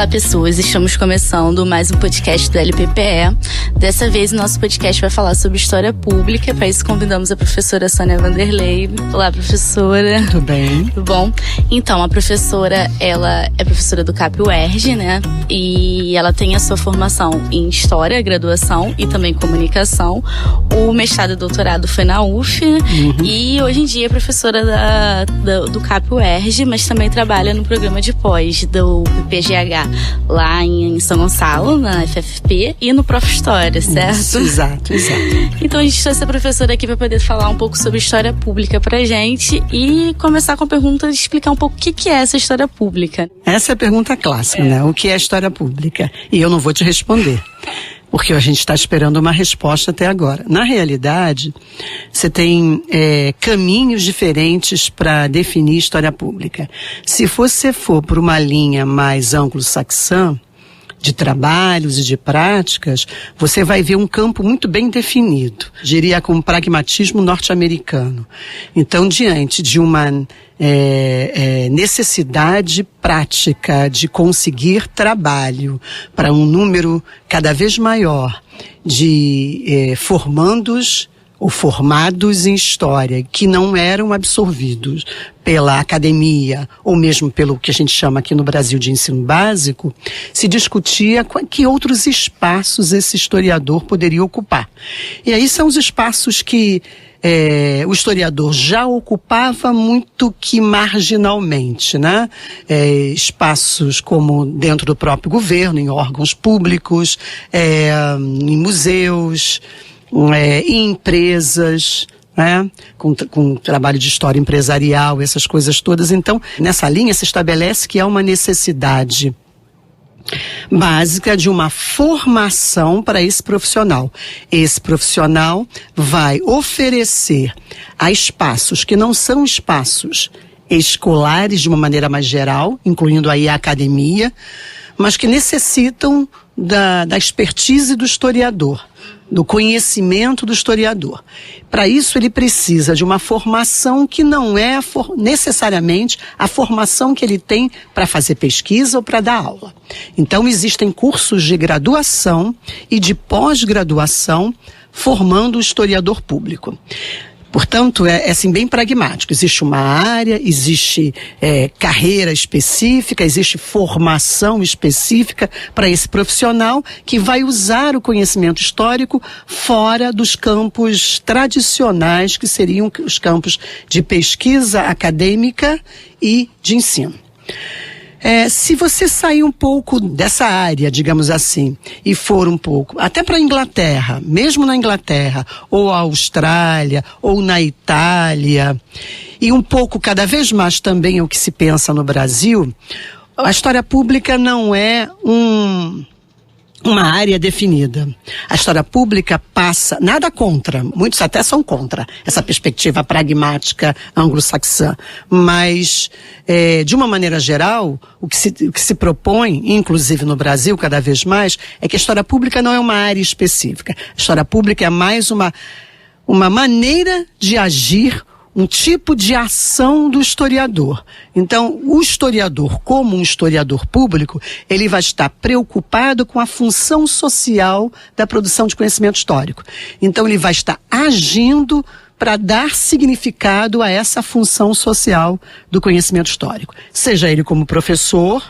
Olá, pessoas. Estamos começando mais um podcast do LPPE. Dessa vez, o nosso podcast vai falar sobre história pública. Para isso, convidamos a professora Sônia Vanderlei. Olá, professora. Tudo bem? Tudo bom? Então, a professora, ela é professora do CAP-UERJ, né? E ela tem a sua formação em História, graduação e também Comunicação. O mestrado e doutorado foi na UF. E hoje em dia é professora do CAP-UERJ, mas também trabalha no programa de pós do PGH lá em São Gonçalo, na FFP, e no Prof. História, certo? Isso, exato. Então a gente trouxe a professora aqui para poder falar um pouco sobre história pública pra gente e começar com a pergunta de explicar um pouco o que é essa história pública. Essa é a pergunta clássica, né? O que é história pública? E eu não vou te responder, porque a gente está esperando uma resposta até agora. Na realidade, você tem caminhos diferentes para definir história pública. Se você for por uma linha mais anglo-saxã, de trabalhos e de práticas, você vai ver um campo muito bem definido, diria com pragmatismo norte-americano. Então, diante de uma necessidade prática de conseguir trabalho para um número cada vez maior de formandos ou formados em história que não eram absorvidos pela academia ou mesmo pelo que a gente chama aqui no Brasil de ensino básico, se discutia que outros espaços esse historiador poderia ocupar. E aí são os espaços que o historiador já ocupava muito que marginalmente, né? Espaços como dentro do próprio governo, em órgãos públicos, em museus, em empresas, né? Com trabalho de história empresarial, essas coisas todas. Então, nessa linha se estabelece que há uma necessidade básica de uma formação para esse profissional. Esse profissional vai oferecer a espaços que não são espaços escolares de uma maneira mais geral, incluindo aí a academia, mas que necessitam da expertise do historiador, do conhecimento do historiador. Para isso, ele precisa de uma formação que não é necessariamente a formação que ele tem para fazer pesquisa ou para dar aula. Então, existem cursos de graduação e de pós-graduação formando o historiador público. Portanto, é assim, bem pragmático. Existe uma área, existe carreira específica, existe formação específica para esse profissional que vai usar o conhecimento histórico fora dos campos tradicionais, que seriam os campos de pesquisa acadêmica e de ensino. Se você sair um pouco dessa área, digamos assim, e for um pouco, até para a Inglaterra, mesmo na Inglaterra, ou a Austrália, ou na Itália, e um pouco cada vez mais também o que se pensa no Brasil, a história pública não é uma área definida. A história pública passa, nada contra, muitos até são contra essa perspectiva pragmática anglo-saxã, mas de uma maneira geral, o que se propõe, inclusive no Brasil cada vez mais, é que a história pública não é uma área específica. A história pública é mais uma maneira de agir, um tipo de ação do historiador. Então, o historiador, como um historiador público, ele vai estar preocupado com a função social da produção de conhecimento histórico. Então, ele vai estar agindo para dar significado a essa função social do conhecimento histórico. Seja ele como professor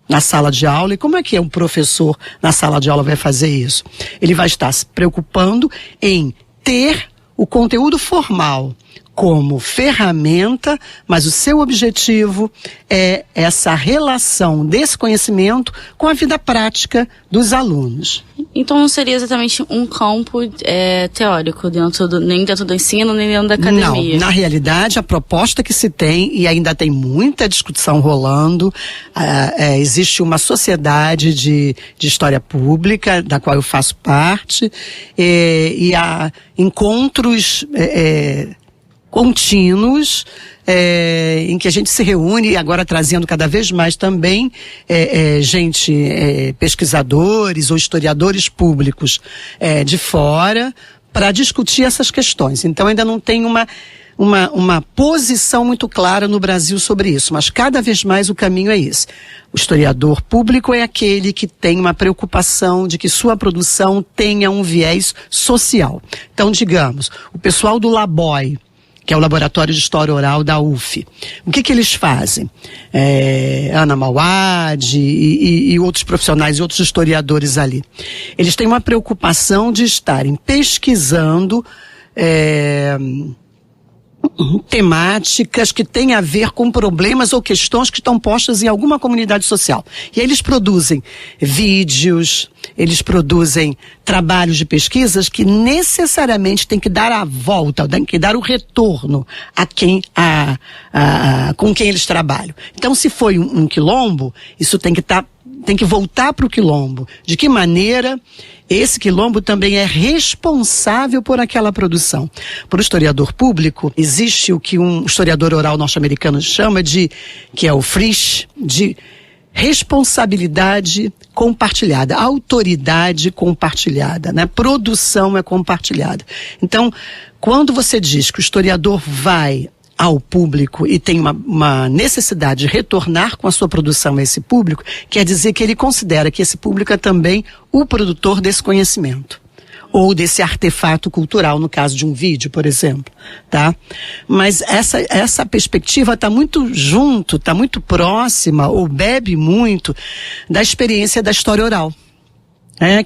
na sala de aula, e como é que um professor na sala de aula vai fazer isso? Ele vai estar se preocupando em ter o conteúdo formal como ferramenta, mas o seu objetivo é essa relação desse conhecimento com a vida prática dos alunos. Então não seria exatamente um campo teórico, nem dentro do ensino, nem dentro da academia? Não, na realidade a proposta que se tem, e ainda tem muita discussão rolando, existe uma sociedade de história pública, da qual eu faço parte, e há encontros contínuos, em que a gente se reúne, agora trazendo cada vez mais também pesquisadores ou historiadores públicos de fora, para discutir essas questões. Então ainda não tem uma posição muito clara no Brasil sobre isso, mas cada vez mais o caminho é esse. O historiador público é aquele que tem uma preocupação de que sua produção tenha um viés social. Então, digamos, o pessoal do LABOI, que é o Laboratório de História Oral da UF. O que eles fazem? Ana Mauad e outros profissionais e outros historiadores ali. Eles têm uma preocupação de estarem pesquisando temáticas que têm a ver com problemas ou questões que estão postas em alguma comunidade social. E aí eles produzem vídeos, eles produzem trabalhos de pesquisas que necessariamente tem que dar a volta, tem que dar o retorno a quem, com quem eles trabalham. Então, se foi um quilombo, isso tem que voltar para o quilombo. De que maneira esse quilombo também é responsável por aquela produção? Para o historiador público, existe o que um historiador oral norte-americano chama que é o FRISH, de responsabilidade compartilhada, autoridade compartilhada, né? Produção é compartilhada. Então, quando você diz que o historiador vai ao público e tem uma necessidade de retornar com a sua produção a esse público, quer dizer que ele considera que esse público é também o produtor desse conhecimento. Ou desse artefato cultural, no caso de um vídeo, por exemplo, tá? Mas essa perspectiva está muito junto, está muito próxima, ou bebe muito da experiência da história oral.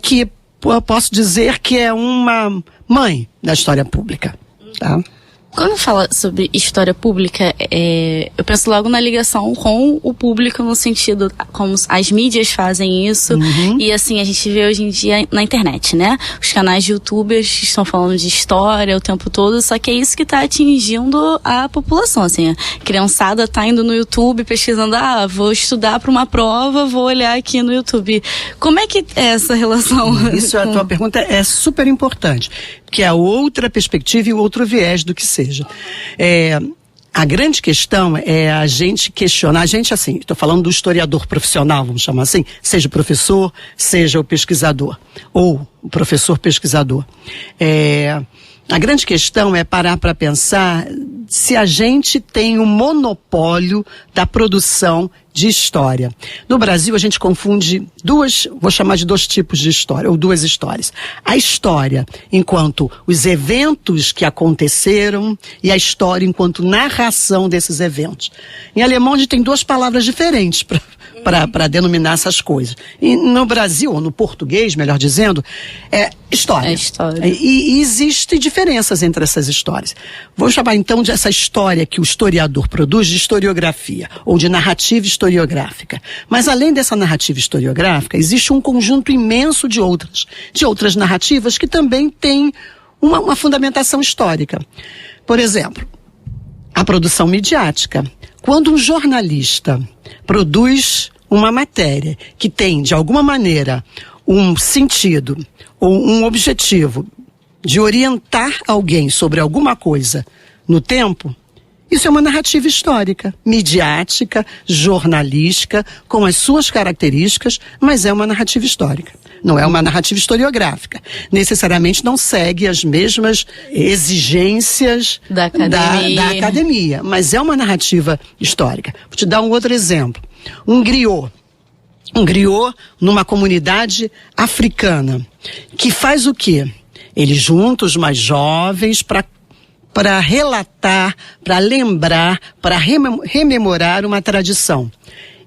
Que eu posso dizer que é uma mãe da história pública, tá? Quando fala sobre história pública, eu penso logo na ligação com o público, no sentido como as mídias fazem isso. Uhum. E assim, a gente vê hoje em dia na internet, né? Os canais de youtubers estão falando de história o tempo todo, só que é isso que está atingindo a população, assim. A criançada tá indo no YouTube pesquisando, vou estudar para uma prova, vou olhar aqui no YouTube. Como é que é essa relação? Isso, a tua pergunta é super importante, que é outra perspectiva e outro viés do que seja. A grande questão é a gente questionar, assim, estou falando do historiador profissional, vamos chamar assim, seja o professor, seja o pesquisador, ou o professor pesquisador. A grande questão é parar para pensar se a gente tem um monopólio da produção de história. No Brasil, a gente confunde vou chamar de dois tipos de história, ou duas histórias. A história enquanto os eventos que aconteceram e a história enquanto narração desses eventos. Em alemão, a gente tem duas palavras diferentes para denominar essas coisas. E no Brasil, ou no português, melhor dizendo, é história. É história. E existem diferenças entre essas histórias. Vou chamar então dessa história que o historiador produz de historiografia, ou de narrativa historiográfica. Mas além dessa narrativa historiográfica, existe um conjunto imenso de outras narrativas que também têm uma fundamentação histórica. Por exemplo, a produção midiática. Quando um jornalista produz uma matéria que tem, de alguma maneira, um sentido ou um objetivo de orientar alguém sobre alguma coisa no tempo, isso é uma narrativa histórica, midiática, jornalística, com as suas características, mas é uma narrativa histórica. Não é uma narrativa historiográfica. Necessariamente não segue as mesmas exigências da academia, mas é uma narrativa histórica. Vou te dar um outro exemplo. Um griot numa comunidade africana, que faz o quê? Ele junta os mais jovens para relatar, para lembrar, para rememorar uma tradição.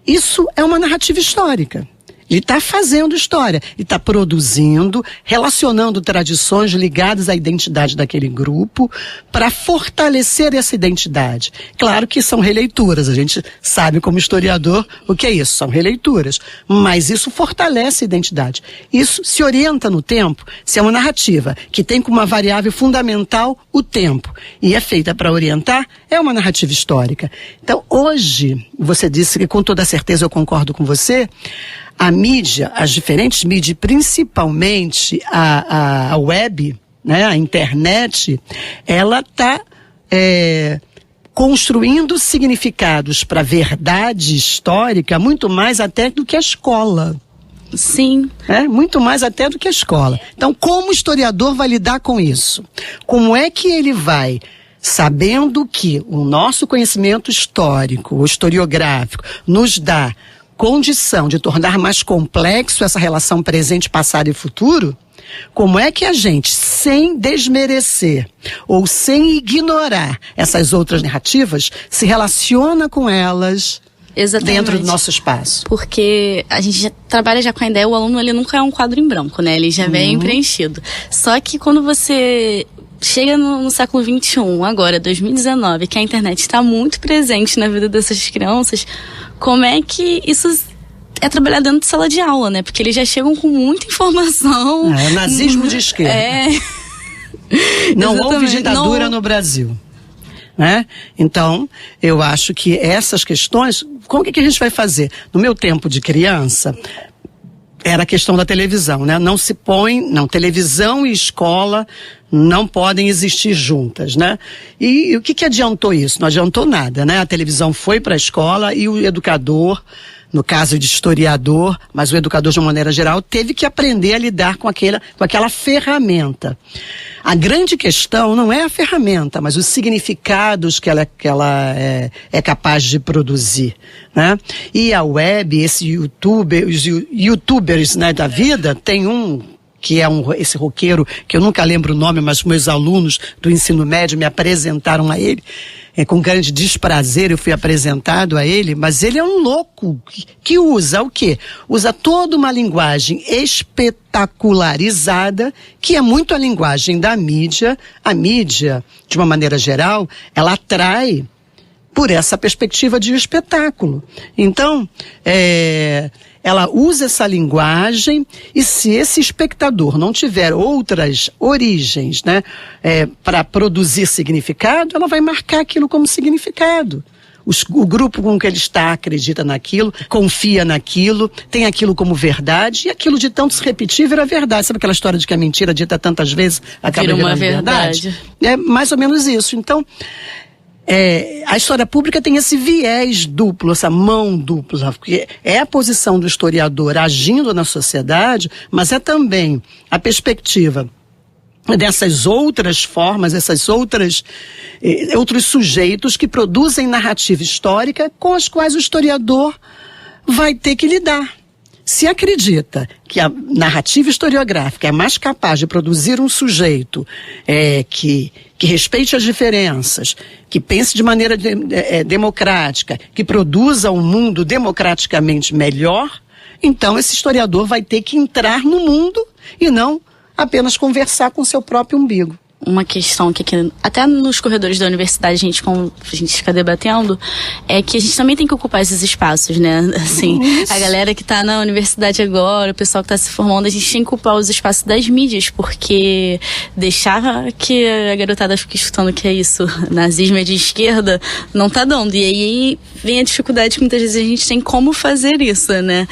Isso é uma narrativa histórica. Ele está fazendo história, ele está produzindo, relacionando tradições ligadas à identidade daquele grupo para fortalecer essa identidade. Claro que são releituras, a gente sabe como historiador o que é isso, são releituras, mas isso fortalece a identidade. Isso se orienta no tempo, se é uma narrativa que tem como uma variável fundamental o tempo e é feita para orientar, é uma narrativa histórica. Então hoje, você disse que com toda certeza eu concordo com você, a mídia, as diferentes mídias, principalmente a web, né, a internet, ela está construindo significados para a verdade histórica muito mais até do que a escola. Sim. Muito mais até do que a escola. Então, como o historiador vai lidar com isso? Como é que ele vai sabendo que o nosso conhecimento histórico, ou historiográfico, nos dá condição de tornar mais complexo essa relação presente, passado e futuro, como é que a gente, sem desmerecer ou sem ignorar essas outras narrativas, se relaciona com elas dentro do nosso espaço? Porque a gente já trabalha já com a ideia, o aluno ele nunca é um quadro em branco, né? Ele já vem preenchido. Só que quando você chega no século XXI, agora, 2019, que a internet está muito presente na vida dessas crianças, como é que isso é trabalhar dentro de sala de aula, né? Porque eles já chegam com muita informação. É nazismo de esquerda. Não houve ditadura no Brasil. Né? Então, eu acho que essas questões, como que a gente vai fazer? No meu tempo de criança, era a questão da televisão, né? Televisão e escola não podem existir juntas, né? E o que adiantou isso? Não adiantou nada, né? A televisão foi para a escola e o educador, no caso de historiador, mas o educador de uma maneira geral, teve que aprender a lidar com aquela ferramenta. A grande questão não é a ferramenta, mas os significados que ela é capaz de produzir, né? E a web, os youtubers, né, da vida, tem que é esse roqueiro, que eu nunca lembro o nome, mas meus alunos do ensino médio me apresentaram a ele, com grande desprazer eu fui apresentado a ele, mas ele é um louco que usa o quê? Usa toda uma linguagem espetacularizada, que é muito a linguagem da mídia. A mídia, de uma maneira geral, ela atrai por essa perspectiva de espetáculo. Então, ela usa essa linguagem, e se esse espectador não tiver outras origens, né, para produzir significado, ela vai marcar aquilo como significado. O grupo com que ele está acredita naquilo, confia naquilo, tem aquilo como verdade, e aquilo de tanto se repetir vira verdade. Sabe aquela história de que a mentira dita tantas vezes acaba virando verdade? É mais ou menos isso. Então, a história pública tem esse viés duplo, essa mão dupla, porque é a posição do historiador agindo na sociedade, mas é também a perspectiva dessas outras formas, outros sujeitos que produzem narrativa histórica com as quais o historiador vai ter que lidar. Se acredita que a narrativa historiográfica é mais capaz de produzir um sujeito que respeite as diferenças, que pense de maneira democrática, que produza um mundo democraticamente melhor, então esse historiador vai ter que entrar no mundo e não apenas conversar com seu próprio umbigo. Uma questão que até nos corredores da universidade a gente fica debatendo, é que a gente também tem que ocupar esses espaços, né? Assim, a galera que está na universidade agora, o pessoal que está se formando, a gente tem que ocupar os espaços das mídias, porque deixar que a garotada fique escutando que é isso, nazismo é de esquerda, não tá dando. E aí vem a dificuldade que muitas vezes a gente tem como fazer isso, né?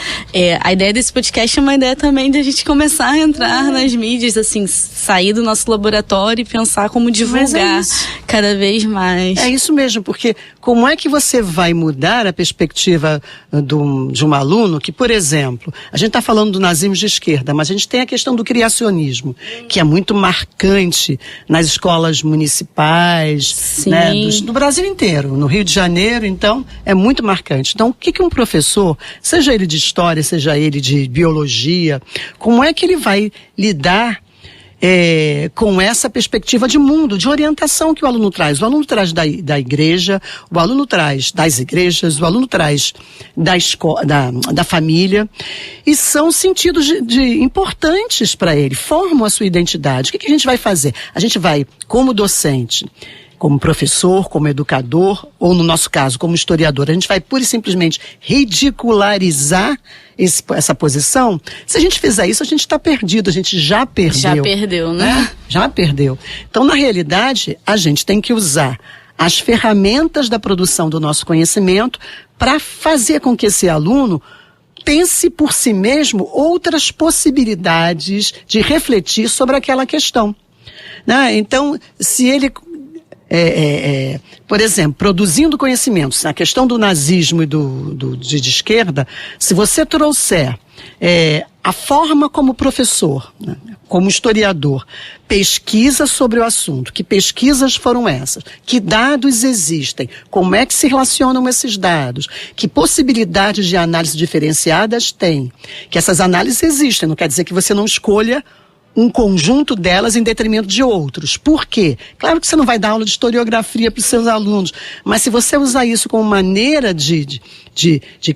A ideia desse podcast é uma ideia também de a gente começar a entrar nas mídias, assim, sair do nosso laboratório e pensar como divulgar cada vez mais. É isso mesmo, porque como é que você vai mudar a perspectiva de um aluno que, por exemplo, a gente está falando do nazismo de esquerda, mas a gente tem a questão do criacionismo, que é muito marcante nas escolas municipais, né, do Brasil inteiro, no Rio de Janeiro, então, é muito marcante. Então, o que um professor, seja ele de história, seja ele de biologia, como é que ele vai lidar com essa perspectiva de mundo, de orientação que o aluno traz. O aluno traz da igreja, o aluno traz das igrejas, o aluno traz da família, e são sentidos importantes para ele, formam a sua identidade. O que a gente vai fazer? A gente vai, como docente, como professor, como educador, ou no nosso caso, como historiador, a gente vai pura e simplesmente ridicularizar essa posição. Se a gente fizer isso, a gente está perdido, a gente já perdeu. Já perdeu, né? Já perdeu. Então, na realidade, a gente tem que usar as ferramentas da produção do nosso conhecimento para fazer com que esse aluno pense por si mesmo outras possibilidades de refletir sobre aquela questão. Né? Então, se ele... por exemplo, produzindo conhecimentos na questão do nazismo e de esquerda, se você trouxer a forma como professor, né, como historiador, pesquisa sobre o assunto, que pesquisas foram essas, que dados existem, como é que se relacionam esses dados, que possibilidades de análise diferenciadas tem, que essas análises existem, não quer dizer que você não escolha um conjunto delas em detrimento de outros. Por quê? Claro que você não vai dar aula de historiografia para os seus alunos, mas se você usar isso como maneira de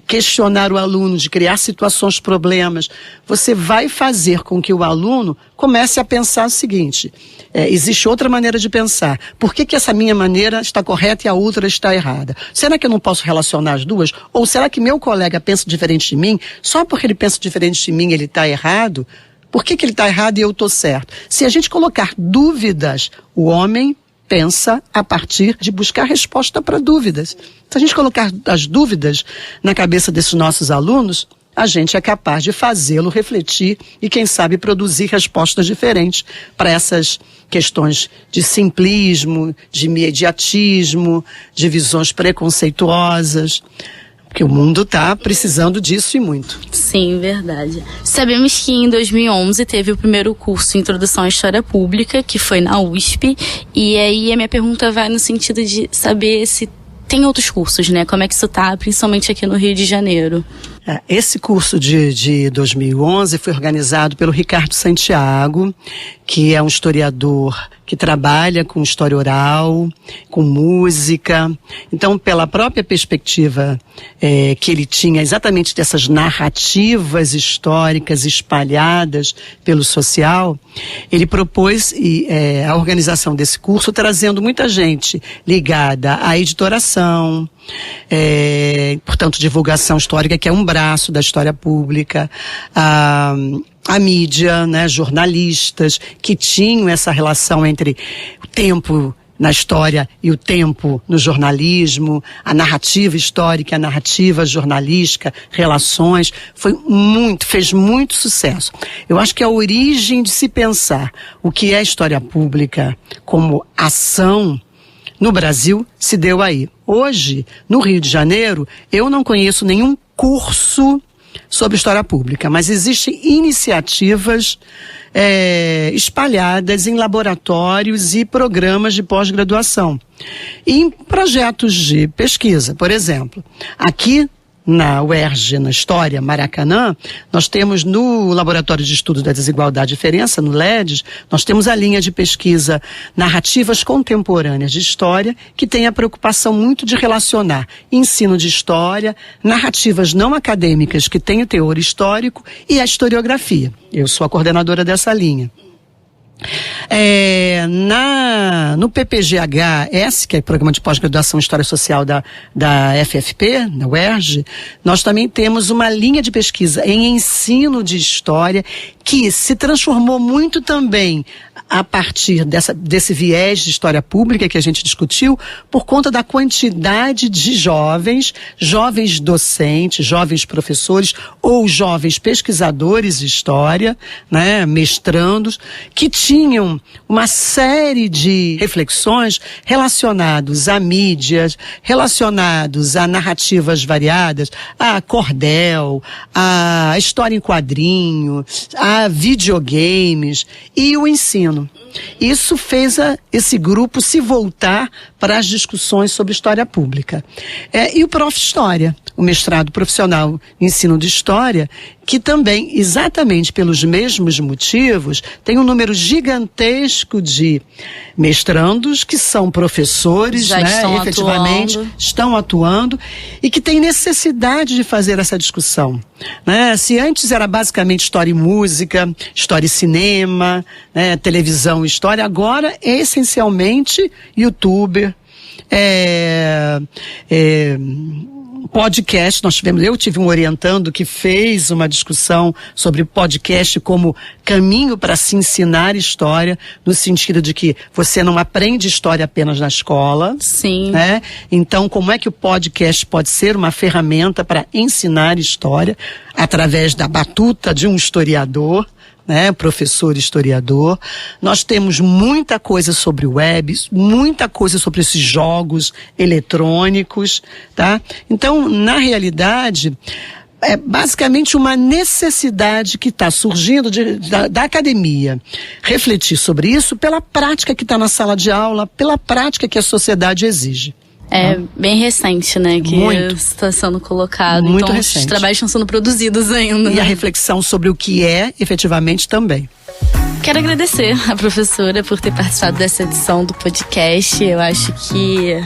questionar o aluno, de criar situações, problemas, você vai fazer com que o aluno comece a pensar o seguinte, existe outra maneira de pensar. Por que essa minha maneira está correta e a outra está errada? Será que eu não posso relacionar as duas? Ou será que meu colega pensa diferente de mim? Só porque ele pensa diferente de mim ele está errado? Por que ele está errado e eu estou certo? Se a gente colocar dúvidas, o homem pensa a partir de buscar resposta para dúvidas. Se a gente colocar as dúvidas na cabeça desses nossos alunos, a gente é capaz de fazê-lo refletir e, quem sabe, produzir respostas diferentes para essas questões de simplismo, de imediatismo, de visões preconceituosas. Porque o mundo está precisando disso e muito. Sim, verdade. Sabemos que em 2011 teve o primeiro curso Introdução à História Pública, que foi na USP. E aí a minha pergunta vai no sentido de saber se tem outros cursos, né? Como é que isso tá, principalmente aqui no Rio de Janeiro? Esse curso de 2011 foi organizado pelo Ricardo Santiago, que é um historiador que trabalha com história oral, com música. Então, pela própria perspectiva que ele tinha exatamente dessas narrativas históricas espalhadas pelo social, ele propôs a organização desse curso trazendo muita gente ligada à editoração, portanto, divulgação histórica, que é um braço da história pública, a mídia, né, jornalistas, que tinham essa relação entre o tempo na história e o tempo no jornalismo, a narrativa histórica, a narrativa jornalística, relações, fez muito sucesso. Eu acho que a origem de se pensar o que é história pública como ação no Brasil se deu aí. Hoje, no Rio de Janeiro, eu não conheço nenhum curso sobre história pública, mas existem iniciativas espalhadas em laboratórios e programas de pós-graduação. E em projetos de pesquisa, por exemplo, aqui na UERJ, na História, Maracanã, nós temos no Laboratório de Estudos da Desigualdade e Diferença, no LEDES, nós temos a linha de pesquisa Narrativas Contemporâneas de História, que tem a preocupação muito de relacionar ensino de história, narrativas não acadêmicas que têm o teor histórico e a historiografia. Eu sou a coordenadora dessa linha. No PPGHS, que é o Programa de Pós-Graduação em História Social da FFP, na UERJ, nós também temos uma linha de pesquisa em ensino de história que se transformou muito também a partir desse viés de história pública que a gente discutiu, por conta da quantidade de jovens docentes, jovens professores ou jovens pesquisadores de história, né, mestrandos, que tinham uma série de reflexões relacionados a mídias, relacionados a narrativas variadas, a cordel, a história em quadrinho, a videogames e o ensino. Isso fez esse grupo se voltar para as discussões sobre história pública. E o Prof. História, o mestrado profissional em ensino de história, que também, exatamente pelos mesmos motivos, tem um número gigantesco de mestrandos que são professores, já efetivamente estão atuando e que têm necessidade de fazer essa discussão. Né? Se antes era basicamente história e música, história e cinema, né, televisão e história, agora é essencialmente youtuber, podcast. Eu tive um orientando que fez uma discussão sobre podcast como caminho para se ensinar história, no sentido de que você não aprende história apenas na escola. Sim. Né? Então, como é que o podcast pode ser uma ferramenta para ensinar história através da batuta de um historiador, né, professor historiador. Nós temos muita coisa sobre web, muita coisa sobre esses jogos eletrônicos, tá? Então, na realidade, é basicamente uma necessidade que está surgindo da academia. Refletir sobre isso pela prática que está na sala de aula, pela prática que a sociedade exige. É bem recente, né, que está sendo colocado. Muito então, recente. Os trabalhos estão sendo produzidos ainda. E a reflexão sobre o que é, efetivamente, também. Quero agradecer a professora por ter participado dessa edição do podcast. Eu acho que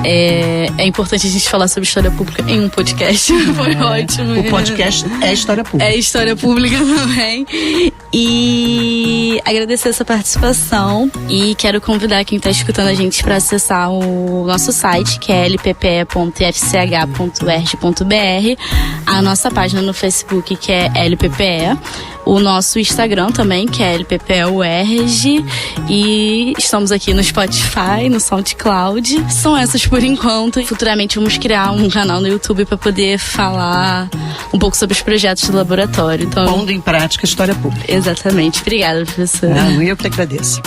é importante a gente falar sobre história pública em um podcast. Foi ótimo. O podcast é história pública. É história pública também. E agradecer essa participação. E quero convidar quem está escutando a gente para acessar o nosso site, que é lppe.fch.erg.br, a nossa página no Facebook, que é LPPE, o nosso Instagram também, que é LPPE-UERJ, e estamos aqui no Spotify, no SoundCloud. São essas por enquanto. Futuramente vamos criar um canal no YouTube para poder falar um pouco sobre os projetos do laboratório. Então, Pondo em prática a história pública. exatamente. Obrigada, professora. Eu que agradeço.